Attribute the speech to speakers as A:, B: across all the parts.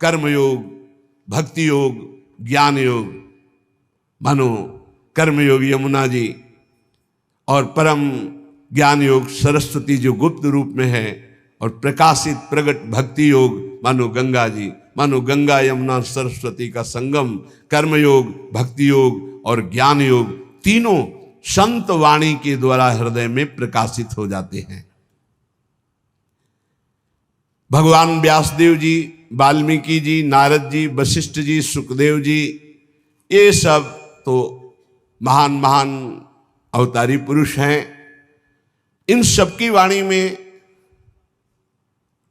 A: कर्मयोग, भक्ति योग, ज्ञान योग। मानो कर्मयोग यमुना जी और परम ज्ञान योग सरस्वती जो गुप्त रूप में है, और प्रकाशित प्रगट भक्ति योग मानो गंगा जी। मानो गंगा यमुना सरस्वती का संगम कर्मयोग, भक्ति योग और ज्ञान योग तीनों संत वाणी के द्वारा हृदय में प्रकाशित हो जाते हैं। भगवान व्यासदेव जी, वाल्मीकि जी, नारद जी, वशिष्ठ जी, सुखदेव जी, ये सब तो महान महान अवतारी पुरुष हैं। इन सबकी वाणी में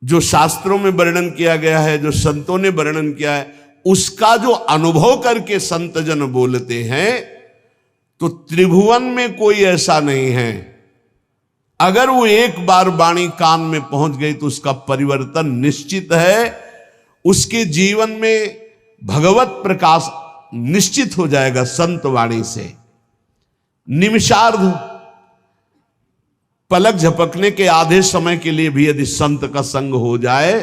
A: जो शास्त्रों में वर्णन किया गया है, जो संतों ने वर्णन किया है, उसका जो अनुभव करके संत जन बोलते हैं, तो त्रिभुवन में कोई ऐसा नहीं है। अगर वो एक बार वाणी कान में पहुंच गई तो उसका परिवर्तन निश्चित है। उसके जीवन में भगवत प्रकाश निश्चित हो जाएगा संत वाणी से। निमिषार्ध, पलक झपकने के आधे समय के लिए भी यदि संत का संग हो जाए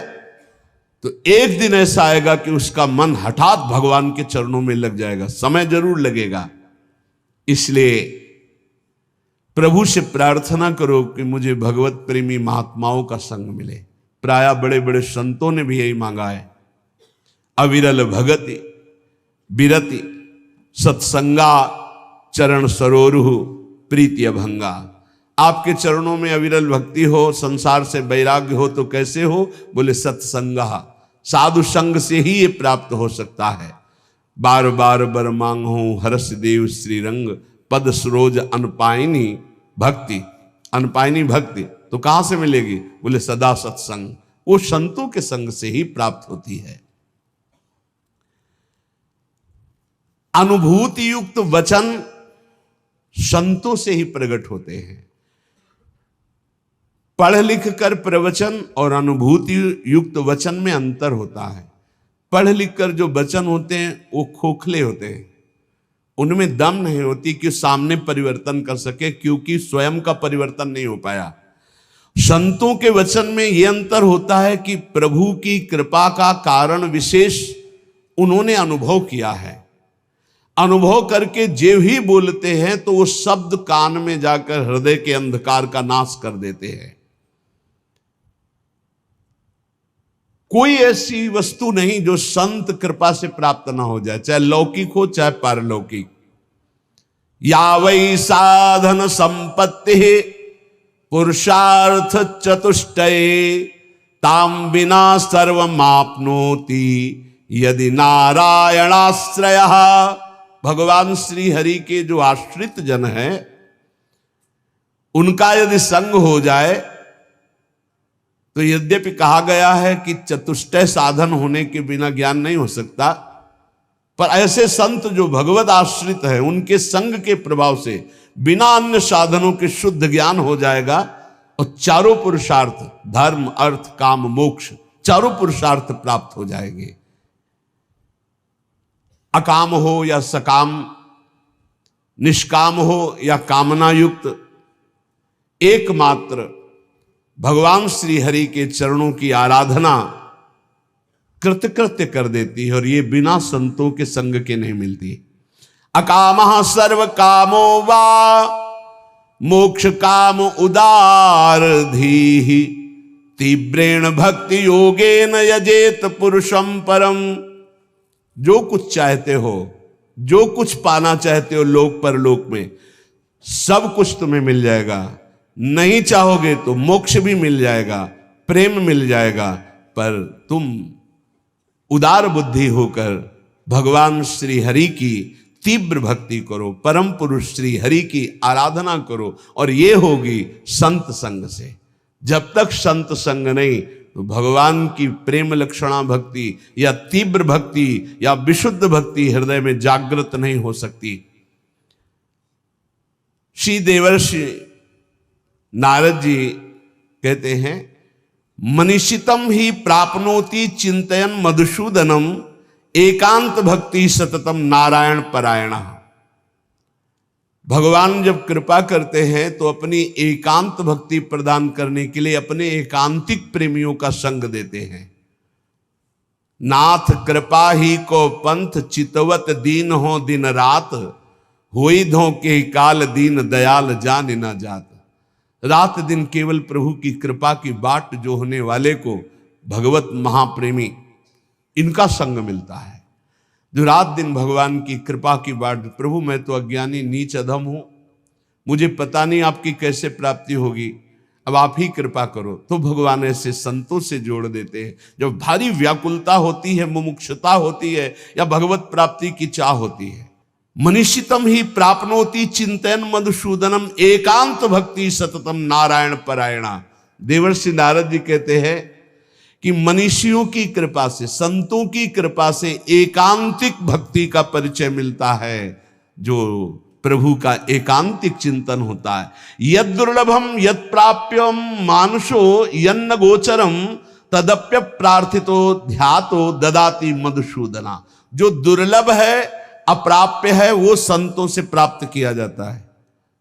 A: तो एक दिन ऐसा आएगा कि उसका मन हठात भगवान के चरणों में लग जाएगा। समय जरूर लगेगा। इसलिए प्रभु से प्रार्थना करो कि मुझे भगवत प्रेमी महात्माओं का संग मिले। प्रायः बड़े बड़े संतों ने भी यही मांगा है। अविरल भगति विरति सत्संगा चरण सरोरुहु प्रीति अभंगा। आपके चरणों में अविरल भक्ति हो, संसार से वैराग्य हो तो कैसे हो? बोले सत्संगा, साधु संग से ही ये प्राप्त हो सकता है। बार बार बर मांगो हर्ष देव श्रीरंग, पद सरोज अनपायनी भक्ति। अनपायनी भक्ति तो कहां से मिलेगी? बोले सदा सत्संग, वो संतों के संग से ही प्राप्त होती है। अनुभूति युक्त वचन संतों से ही प्रकट होते हैं। पढ़ लिख कर प्रवचन और अनुभूति युक्त वचन में अंतर होता है। पढ़ लिख कर जो वचन होते हैं वो खोखले होते हैं, उनमें दम नहीं होती कि सामने परिवर्तन कर सके, क्योंकि स्वयं का परिवर्तन नहीं हो पाया। संतों के वचन में यह अंतर होता है कि प्रभु की कृपा का कारण विशेष उन्होंने अनुभव किया है। अनुभव करके जो ही बोलते हैं तो वो शब्द कान में जाकर हृदय के अंधकार का नाश कर देते हैं। कोई ऐसी वस्तु नहीं जो संत कृपा से प्राप्त ना हो जाए, चाहे लौकिक हो चाहे पारलौकिक। या वै साधन संपत्ति पुरुषार्थ चतुष्टये, ताम बिना सर्वमाप्नोति यदि नारायणाश्रयः। भगवान श्री हरि के जो आश्रित जन हैं, उनका यदि संग हो जाए तो यद्यपि कहा गया है कि चतुष्टय साधन होने के बिना ज्ञान नहीं हो सकता, पर ऐसे संत जो भगवत आश्रित है, उनके संग के प्रभाव से बिना अन्य साधनों के शुद्ध ज्ञान हो जाएगा और चारों पुरुषार्थ धर्म अर्थ काम मोक्ष चारों पुरुषार्थ प्राप्त हो जाएंगे। अकाम हो या सकाम, निष्काम हो या कामना युक्त, एकमात्र भगवान श्री हरि के चरणों की आराधना कृतकृत्य कर देती है, और ये बिना संतों के संग के नहीं मिलती। अकामः सर्व कामो वा मोक्ष काम उदार धीहि, तीव्रेण भक्ति योगेन यजेत पुरुषम परम। जो कुछ चाहते हो, जो कुछ पाना चाहते हो लोक परलोक में, सब कुछ तुम्हें मिल जाएगा। नहीं चाहोगे तो मोक्ष भी मिल जाएगा, प्रेम मिल जाएगा, पर तुम उदार बुद्धि होकर भगवान श्री हरि की तीव्र भक्ति करो, परम पुरुष श्री हरि की आराधना करो, और ये होगी संत संग से। जब तक संत संग नहीं तो भगवान की प्रेम लक्षणा भक्ति या तीव्र भक्ति या विशुद्ध भक्ति हृदय में जागृत नहीं हो सकती। श्री देवर्षि नारद जी कहते हैं, मनीषितम ही प्राप्नोति चिंतयन मधुसूदनम, एकांत भक्ति सततम नारायण परायण। भगवान जब कृपा करते हैं तो अपनी एकांत भक्ति प्रदान करने के लिए अपने एकांतिक प्रेमियों का संग देते हैं। नाथ कृपा ही को पंथ चितवत दीन हो दिन रात, होई धो के काल दीन दयाल जान न जात। रात दिन केवल प्रभु की कृपा की बाट जो होने वाले को भगवत महाप्रेमी इनका संग मिलता है, जो रात दिन भगवान की कृपा की बाट, प्रभु मैं तो अज्ञानी नीच अधम हूं, मुझे पता नहीं आपकी कैसे प्राप्ति होगी, अब आप ही कृपा करो। तो भगवान ऐसे संतों से जोड़ देते हैं। जब भारी व्याकुलता होती है, मुमुक्षुता होती है, या भगवत प्राप्ति की चाह होती है, मनीषितम ही प्राप्नोति चिंतन मधुसूदनम एकांत भक्ति सततम नारायण परायणा। देवर्षि नारद जी कहते हैं कि मनीषियों की कृपा से, संतों की कृपा से एकांतिक भक्ति का परिचय मिलता है, जो प्रभु का एकांतिक चिंतन होता है। यद दुर्लभम यद प्राप्यम मानुषो यन्न गोचरम तदप्य प्रार्थितो ध्यातो ददाति मधुसूदना। जो दुर्लभ है, अप्राप्य है, वो संतों से प्राप्त किया जाता है।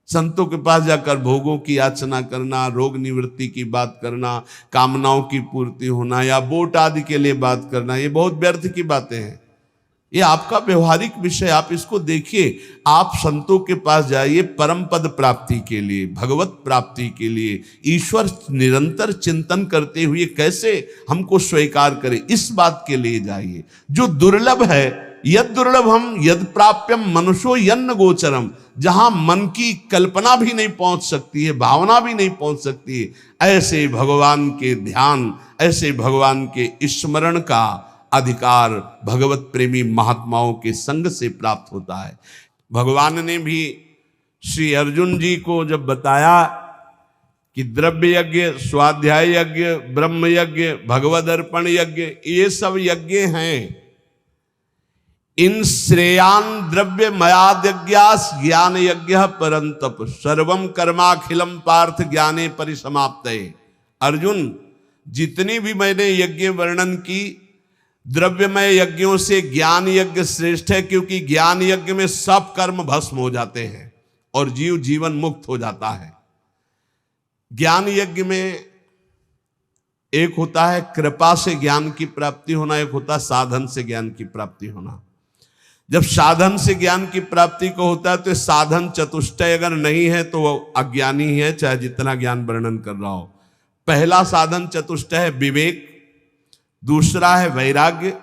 A: संतों के पास जाकर भोगों की याचना करना, रोग निवृत्ति की बात करना, कामनाओं की पूर्ति होना, या वोट आदि के लिए बात करना, ये बहुत व्यर्थ की बातें हैं। ये आपका व्यवहारिक विषय, आप इसको देखिए। आप संतों के पास जाइए परम पद प्राप्ति के लिए, भगवत प्राप्ति के लिए, ईश्वर निरंतर चिंतन करते हुए कैसे हमको स्वीकार करे, इस बात के लिए जाइए। जो दुर्लभ है, यद दुर्लभम यद प्राप्यम मनुष्यो यन्न गोचरम, जहां मन की कल्पना भी नहीं पहुंच सकती है, भावना भी नहीं पहुंच सकती है, ऐसे भगवान के ध्यान, ऐसे भगवान के स्मरण का अधिकार भगवत प्रेमी महात्माओं के संग से प्राप्त होता है। भगवान ने भी श्री अर्जुन जी को जब बताया कि द्रव्य यज्ञ, स्वाध्याय यज्ञ, ब्रह्म यज्ञ, भगवद अर्पण यज्ञ, ये सब यज्ञ हैं, इन श्रेयान द्रव्य मयाद यज्ञास ज्ञान यज्ञ परंतप सर्वम कर्माखिलम पार्थ ज्ञाने परिसमाप्तये। अर्जुन, जितनी भी मैंने यज्ञ वर्णन की, द्रव्यमय यज्ञों से ज्ञान यज्ञ श्रेष्ठ है, क्योंकि ज्ञान यज्ञ में सब कर्म भस्म हो जाते हैं और जीव जीवन मुक्त हो जाता है। ज्ञान यज्ञ में एक होता है कृपा से ज्ञान की प्राप्ति होना, एक होता है साधन से ज्ञान की प्राप्ति होना। जब साधन से ज्ञान की प्राप्ति को होता है, तो साधन चतुष्टय अगर नहीं है तो वो अज्ञानी है, चाहे जितना ज्ञान वर्णन कर रहा हो। पहला साधन चतुष्टय है विवेक, दूसरा है वैराग्य,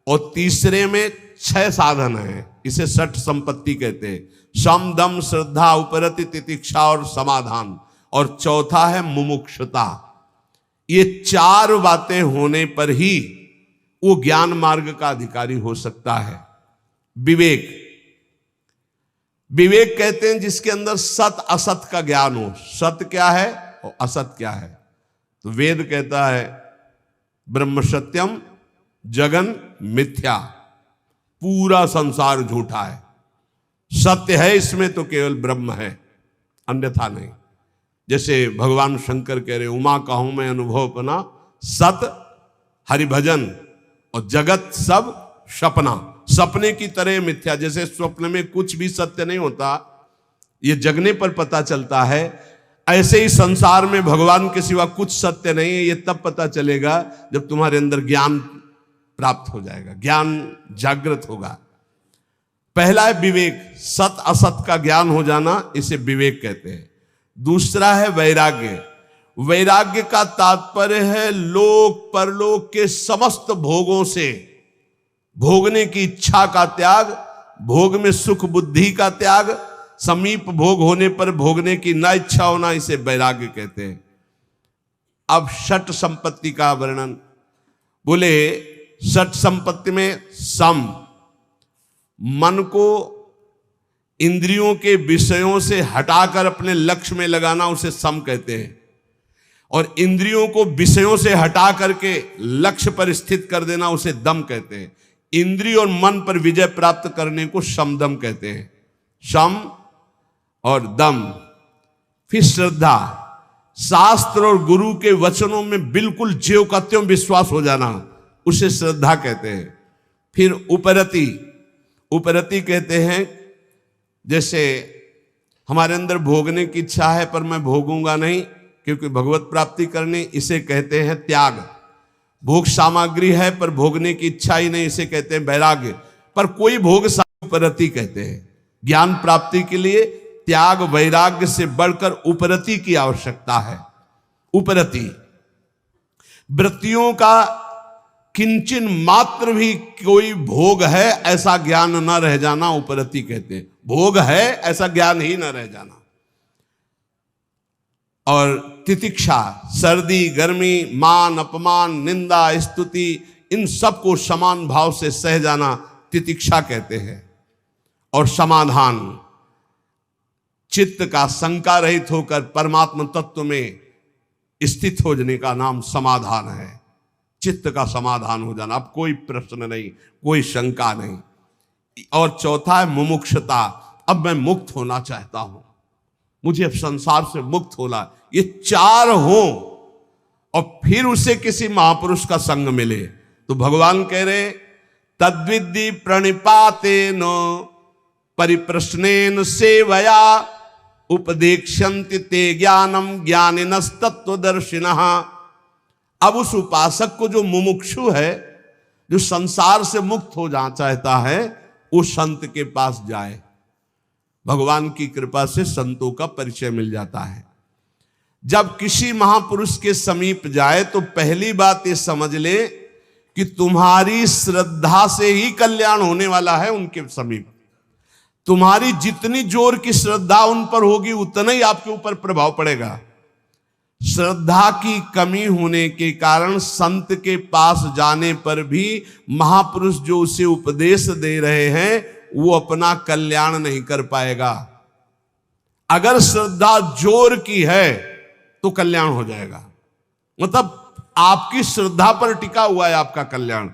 A: और तीसरे में 6 साधन है, इसे षट संपत्ति कहते हैं। सम दम श्रद्धा उपरति तितिक्षा और समाधान, और चौथा है मुमुक्षुता। ये 4 बातें होने पर ही वो ज्ञान मार्ग का अधिकारी हो सकता है। विवेक, विवेक कहते हैं जिसके अंदर सत असत का ज्ञान हो। सत्य क्या है और असत क्या है। तो वेद कहता है ब्रह्म सत्यम जगन मिथ्या, पूरा संसार झूठा है। सत्य है इसमें तो केवल ब्रह्म है, अन्यथा नहीं। जैसे भगवान शंकर कह रहे, उमा कहूं मैं अनुभव अपना, सत हरिभजन और जगत सब सपना। सपने की तरह मिथ्या, जैसे स्वप्न में कुछ भी सत्य नहीं होता, ये जगने पर पता चलता है, ऐसे ही संसार में भगवान के सिवा कुछ सत्य नहीं है। ये तब पता चलेगा जब तुम्हारे अंदर ज्ञान प्राप्त हो जाएगा, ज्ञान जागृत होगा। पहला है विवेक, सत असत का ज्ञान हो जाना, इसे विवेक कहते हैं। दूसरा है वैराग्य। वैराग्य का तात्पर्य है लोक परलोक के समस्त भोगों से भोगने की इच्छा का त्याग, भोग में सुख बुद्धि का त्याग, समीप भोग होने पर भोगने की न इच्छा होना, इसे वैराग्य कहते हैं। अब षट संपत्ति का वर्णन, बोले षट संपत्ति में सम, मन को इंद्रियों के विषयों से हटाकर अपने लक्ष्य में लगाना, उसे सम कहते हैं। और इंद्रियों को विषयों से हटा करके लक्ष्य पर स्थित कर देना, उसे दम कहते हैं। इंद्रिय और मन पर विजय प्राप्त करने को समदम कहते हैं। सम और दम। फिर श्रद्धा, शास्त्र और गुरु के वचनों में बिल्कुल ज्यों का त्यों विश्वास हो जाना, उसे श्रद्धा कहते हैं। फिर उपरति, उपरति कहते हैं जैसे हमारे अंदर भोगने की इच्छा है पर मैं भोगूंगा नहीं क्योंकि भगवत प्राप्ति करनी, इसे कहते हैं त्याग। भोग सामग्री है पर भोगने की इच्छा ही नहीं, इसे कहते हैं वैराग्य। पर कोई भोग उपरति कहते हैं। ज्ञान प्राप्ति के लिए त्याग वैराग्य से बढ़कर उपरति की आवश्यकता है। उपरति वृत्तियों का किंचन मात्र भी कोई भोग है ऐसा ज्ञान न रह जाना उपरति कहते हैं। भोग है ऐसा ज्ञान ही न रह जाना। और तितिक्षा सर्दी गर्मी मान अपमान निंदा स्तुति इन सबको समान भाव से सह जाना तितिक्षा कहते हैं। और समाधान चित्त का शंका रहित होकर परमात्मा तत्व में स्थित हो जाने का नाम समाधान है। चित्त का समाधान हो जाना, अब कोई प्रश्न नहीं, कोई शंका नहीं। और चौथा है मुमुक्षुता, अब मैं मुक्त होना चाहता हूं, मुझे अब संसार से मुक्त होना। ये चार हो और फिर उसे किसी महापुरुष का संग मिले तो भगवान कह रहे तद्विद्धि प्रणिपातेन परिप्रश्नेन सेवया उपदेक्षन्ति ते ज्ञानम ज्ञानिनस्तत्वदर्शिनः। अब उस उपासक को जो मुमुक्षु है, जो संसार से मुक्त हो जाना चाहता है, उस संत के पास जाए। भगवान की कृपा से संतों का परिचय मिल जाता है। जब किसी महापुरुष के समीप जाए तो पहली बात ये समझ ले कि तुम्हारी श्रद्धा से ही कल्याण होने वाला है। उनके समीप तुम्हारी जितनी जोर की श्रद्धा उन पर होगी उतना ही आपके ऊपर प्रभाव पड़ेगा। श्रद्धा की कमी होने के कारण संत के पास जाने पर भी महापुरुष जो उसे उपदेश दे रहे हैं वो अपना कल्याण नहीं कर पाएगा। अगर श्रद्धा जोर की है तो कल्याण हो जाएगा, मतलब आपकी श्रद्धा पर टिका हुआ है आपका कल्याण।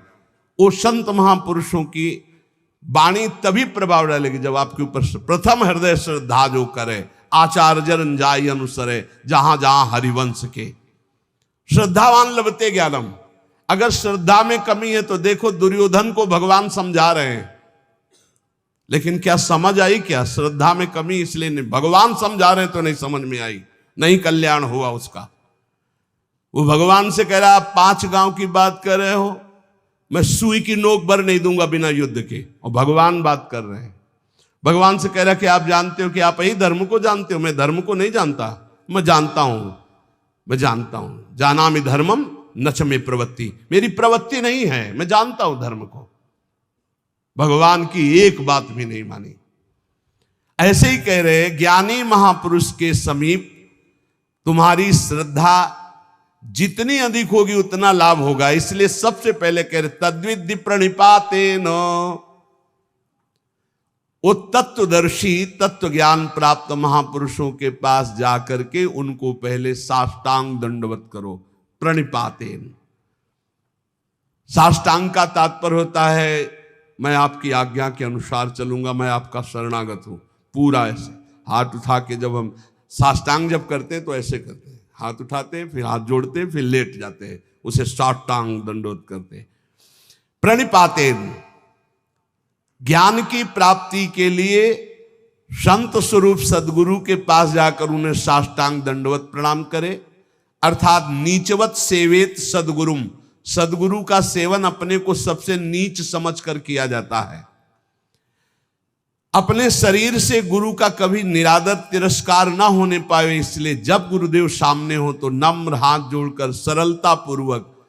A: वो संत महापुरुषों की वाणी तभी प्रभाव डालेगी जब आपके ऊपर प्रथम हृदय श्रद्धा जो करे, आचार्य जन जाय अनुसरे जहां जहां हरिवंश के। श्रद्धावान लभते ज्ञानम। अगर श्रद्धा में कमी है तो देखो दुर्योधन को भगवान समझा रहे हैं, लेकिन क्या समझ आई? क्या श्रद्धा में कमी इसलिए नहीं, भगवान समझा रहे हैं तो नहीं समझ में आई, नहीं कल्याण हुआ उसका। वो भगवान से कह रहा आप 5 गांव की बात कर रहे हो, मैं सुई की नोक भर नहीं दूंगा बिना युद्ध के। और भगवान बात कर रहे हैं, भगवान से कह रहा कि आप जानते हो कि आप ही धर्म को जानते हो, मैं धर्म को नहीं जानता। मैं जानता हूं, मैं जानता हूं, जानामि धर्मम न च मे प्रवृत्ति, मेरी प्रवृत्ति नहीं है, मैं जानता हूं धर्म को। भगवान की एक बात भी नहीं मानी। ऐसे ही कह रहे ज्ञानी महापुरुष के समीप तुम्हारी श्रद्धा जितनी अधिक होगी उतना लाभ होगा। इसलिए सबसे पहले कह रहे तद्विद्धि प्रणिपातेन, वो तत्वदर्शी तत्व ज्ञान प्राप्त महापुरुषों के पास जाकर के उनको पहले साष्टांग दंडवत करो। प्रणिपातेन, साष्टांग का तात्पर्य होता है मैं आपकी आज्ञा के अनुसार चलूंगा, मैं आपका शरणागत हूं। पूरा ऐसे हाथ उठा के, जब हम साष्टांग जब करते हैं तो ऐसे करते हैं, हाथ उठाते हैं फिर हाथ जोड़ते हैं फिर लेट जाते हैं, उसे साष्टांग दंडवत करते हैं। प्रणिपातेन, ज्ञान की प्राप्ति के लिए संत स्वरूप सदगुरु के पास जाकर उन्हें साष्टांग दंडवत प्रणाम करे। अर्थात नीचवत सेवेत सदगुरुम, सदगुरु का सेवन अपने को सबसे नीच समझकर किया जाता है। अपने शरीर से गुरु का कभी निरादर तिरस्कार ना होने पाए, इसलिए जब गुरुदेव सामने हो तो नम्र हाथ जोड़कर सरलता पूर्वक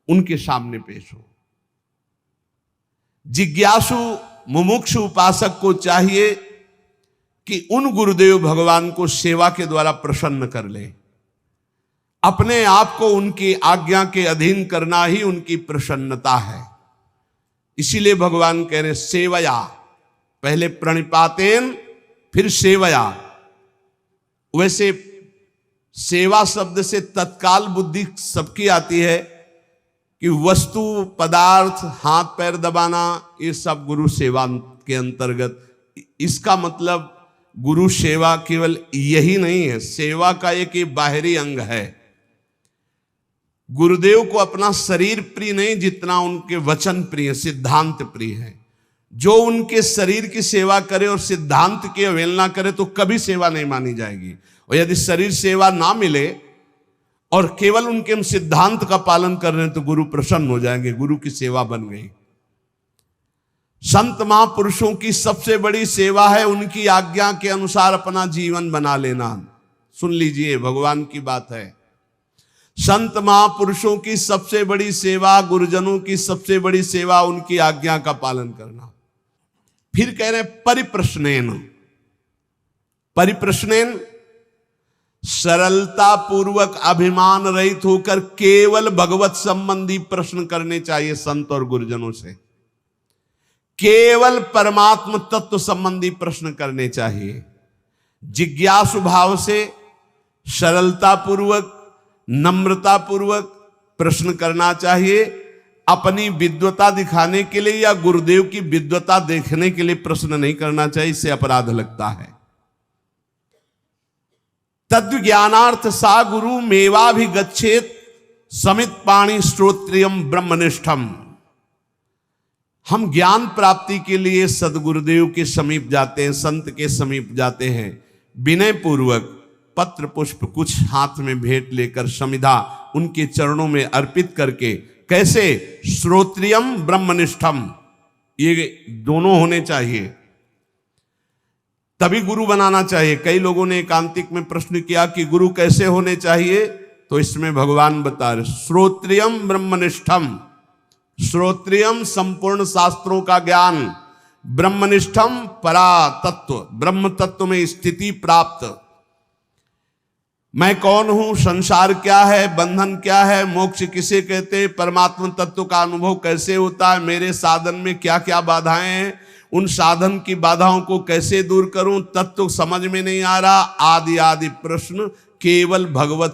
A: उनके सामने पेश हो। जिज्ञासु मुमुक्षु उपासक को चाहिए कि उन गुरुदेव भगवान को सेवा के द्वारा प्रसन्न कर ले। अपने आप को उनकी आज्ञा के अधीन करना ही उनकी प्रसन्नता है। इसीलिए भगवान कह रहे सेवया, पहले प्रणिपातेन फिर सेवया। वैसे सेवा शब्द से तत्काल बुद्धि सबकी आती है कि वस्तु पदार्थ हाथ पैर दबाना ये सब गुरु सेवा के अंतर्गत। इसका मतलब गुरु सेवा केवल यही नहीं है, सेवा का एक ये बाहरी अंग है। गुरुदेव को अपना शरीर प्रिय नहीं जितना उनके वचन प्रिय, सिद्धांत प्रिय है। जो उनके शरीर की सेवा करे और सिद्धांत की अवहेलना करे तो कभी सेवा नहीं मानी जाएगी। और यदि शरीर सेवा ना मिले और केवल उनके हम सिद्धांत का पालन कर रहे हैं तो गुरु प्रसन्न हो जाएंगे, गुरु की सेवा बन गई। संत महापुरुषों की सबसे बड़ी सेवा है उनकी आज्ञा के अनुसार अपना जीवन बना लेना। सुन लीजिए, भगवान की बात है। संत महापुरुषों की सबसे बड़ी सेवा, गुरुजनों की सबसे बड़ी सेवा उनकी आज्ञा का पालन करना। फिर कह रहे हैं परिप्रश्नेन, परिप्रश्नेन सरलता पूर्वक अभिमान रहित होकर केवल भगवत संबंधी प्रश्न करने चाहिए संत और गुरुजनों से। केवल परमात्म तत्व संबंधी प्रश्न करने चाहिए। जिज्ञासु भाव से सरलता पूर्वक, नम्रता पूर्वक प्रश्न करना चाहिए। अपनी विद्वता दिखाने के लिए या गुरुदेव की विद्वता देखने के लिए प्रश्न नहीं करना चाहिए, इससे अपराध लगता है। तद्ज्ञानार्थ सा गुरु मेवाभिगच्छेत समित पाणि श्रोत्रियम ब्रह्मनिष्ठम। हम ज्ञान प्राप्ति के लिए सदगुरुदेव के समीप जाते हैं, संत के समीप जाते हैं, विनय पूर्वक पत्र पुष्प कुछ हाथ में भेंट लेकर समिधा उनके चरणों में अर्पित करके। कैसे? श्रोत्रियम ब्रह्मनिष्ठम, ये दोनों होने चाहिए, तभी गुरु बनाना चाहिए। कई लोगों ने एकांतिक में प्रश्न किया कि गुरु कैसे होने चाहिए, तो इसमें भगवान बता रहे श्रोत्रियम ब्रह्मनिष्ठम। श्रोत्रियम संपूर्ण शास्त्रों का ज्ञान, ब्रह्मनिष्ठम परा तत्व, ब्रह्म तत्व में स्थिति प्राप्त। मैं कौन हूं, संसार क्या है, बंधन क्या है, मोक्ष किसे कहते, परमात्मा तत्व का अनुभव कैसे होता है, मेरे साधन में क्या क्या बाधाएं हैं, उन साधन की बाधाओं को कैसे दूर करूं, तत्व समझ में नहीं आ रहा, आदि आदि प्रश्न केवल भगवत